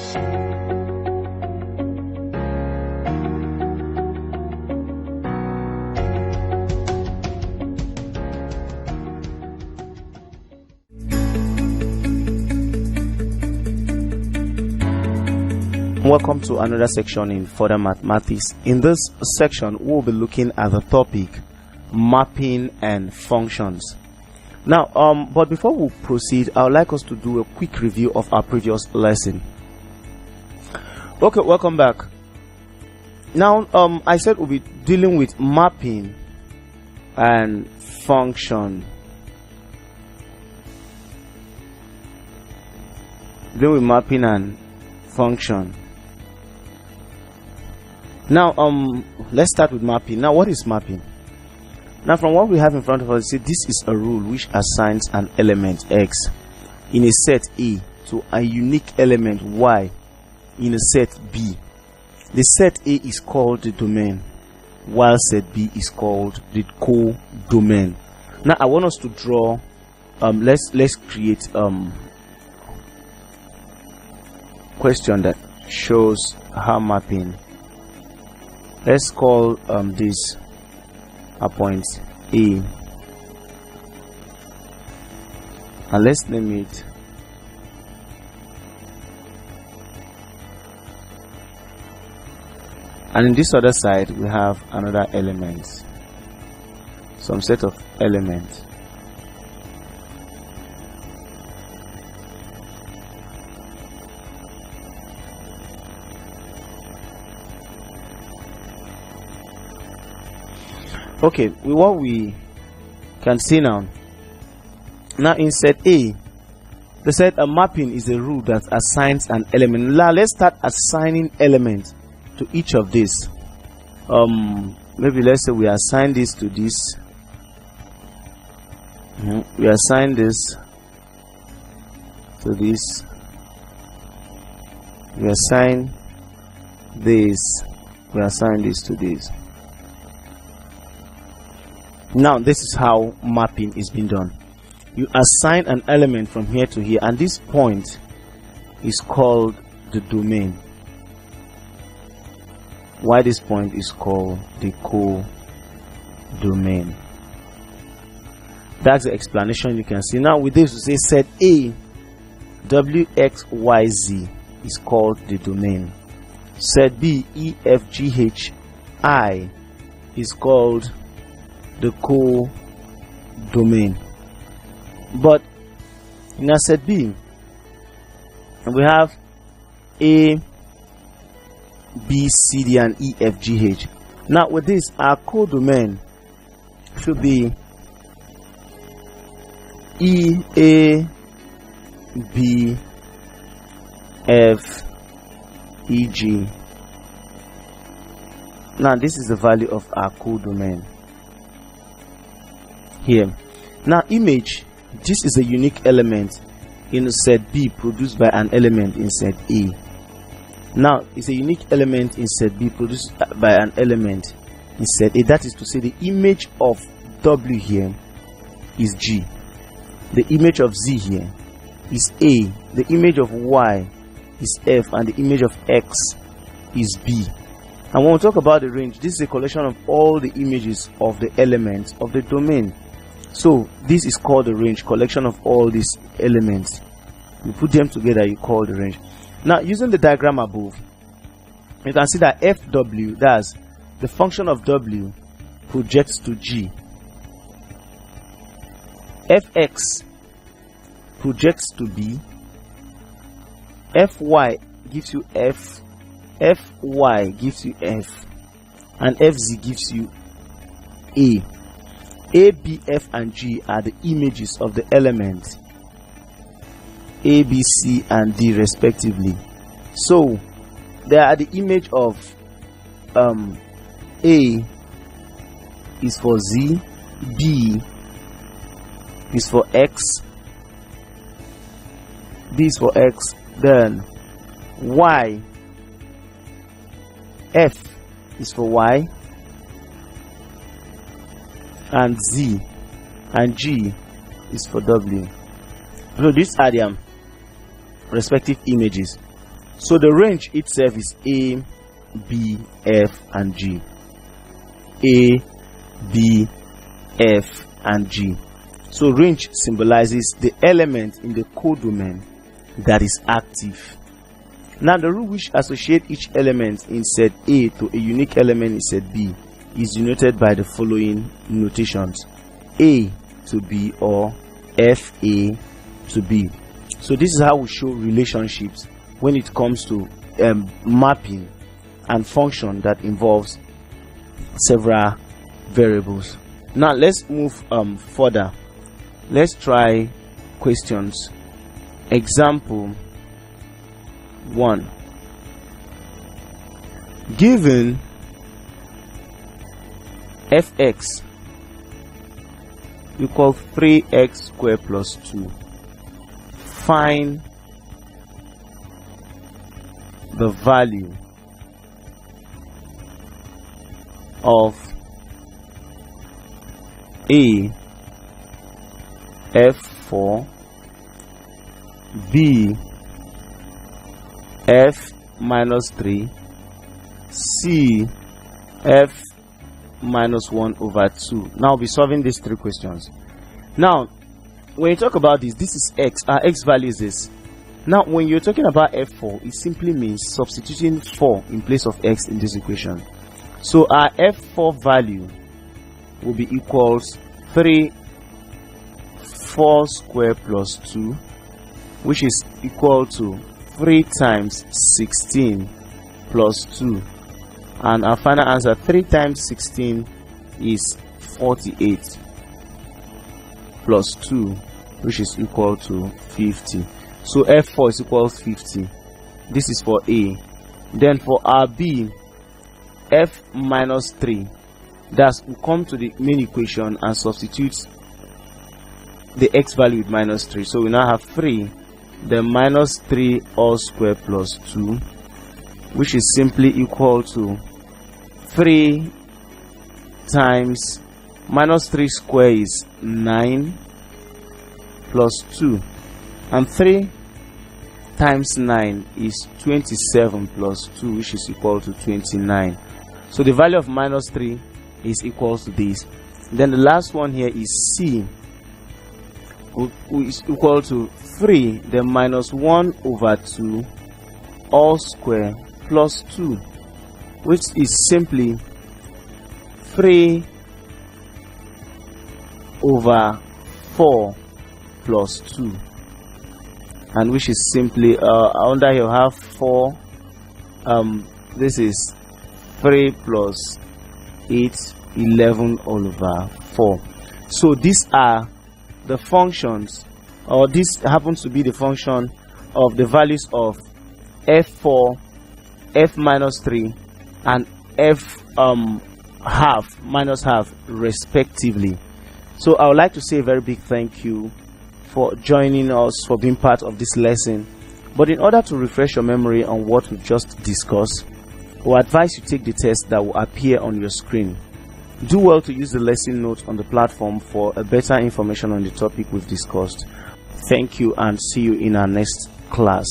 Welcome to another section in further mathematics. In this section, we'll be looking at the topic mapping and functions. Now, but before we proceed, I would like us to do a quick review of our previous lesson. Okay, welcome back. Now, I said we'll be dealing with mapping and function. Dealing with mapping and function. Now, let's start with mapping. Now, what is mapping? Now, from what we have in front of us, see, this is a rule which assigns an element x in a set A to a unique element y in a set B. The set A is called the domain, while set B is called the co-domain. Now, I want us to draw. Let's create question that shows how mapping. Let's call this a point A, and let's name it and in this other side we have another element, some set of elements. Okay, what we can see now in set A, they said a mapping is a rule that assigns an element. Now let's start assigning elements to each of these. Maybe let's say we assign this to this. We assign this to this. We assign this. We assign this to this. Now this is how mapping is being done. You assign an element from here to here, and this point is called the domain. Why this point is called the co-domain. That's the explanation you can see. Now with this we say set A WXYZ is called the domain. Set B EFGHI is called the co-domain. But in our set B we have A, B, C, D, and E, F, G, H. Now with this, our co-domain should be E, A, B, F, E, G. Now this is the value of our co-domain here. Now image, this is a unique element in set B produced by an element in set A. Now it's a unique element in set B produced by an element in set A. That is to say, the image of W here is G, the image of Z here is A, the image of Y is F, and the image of X is B. And when we talk about the range, this is a collection of all the images of the elements of the domain. So this is called the range, collection of all these elements. You put them together, you call the range. Now using the diagram above, you can see that FW, that's the function of W, projects to G. Fx projects to B. Fy gives you F. Fy gives you F. And Fz gives you A. A, B, F, and G are the images of the elements A, B, C, and D respectively. So they are the image of A is for Z, B is for X, B is for X, then Y, F is for Y, and Z, and G is for W. So these are their respective images. So the range itself is A, B, F, and G. A, B, F, and G. So range symbolizes the element in the codomain that is active. Now the rule which associates each element in set A to a unique element in set B is denoted by the following notations: A to B or FA to B. So this is how we show relationships when it comes to mapping and function that involves several variables. Now let's move further. Let's try questions. Example 1. Given fx equal 3x squared plus 2, find the value of A f4, B f minus 3, C f minus 1 over 2. Now we'll be solving these three questions. Now when you talk about this is x. Our x value is this. Now when you're talking about f4, it simply means substituting 4 in place of x in this equation. So our f4 value will be equals 4 squared plus 2, which is equal to 3 times 16 plus 2, and our final answer 3 times 16 is 48 plus 2, which is equal to 50. So f4 is equal to 50. This is for A. Then for our B, f minus 3, thus we come to the main equation and substitute the x value with minus 3. So we now have 3, then minus 3 all squared plus 2, which is simply equal to 3 times minus 3 square is 9 plus 2, and 3 times 9 is 27 plus 2, which is equal to 29. So the value of minus 3 is equal to this. Then the last one here is C, is equal to 3 then minus 1 over 2 all square plus 2, which is simply 3 over 4 plus 2, and which is simply under here have 4, this is 3 plus 8, 11 all over 4. So these are the functions, or this happens to be the function of the values of f4, f minus 3, and f half minus half respectively. So I would like to say a very big thank you for joining us, for being part of this lesson. But in order to refresh your memory on what we've just discussed, we advise you take the test that will appear on your screen. Do well to use the lesson notes on the platform for a better information on the topic we've discussed. Thank you and see you in our next class.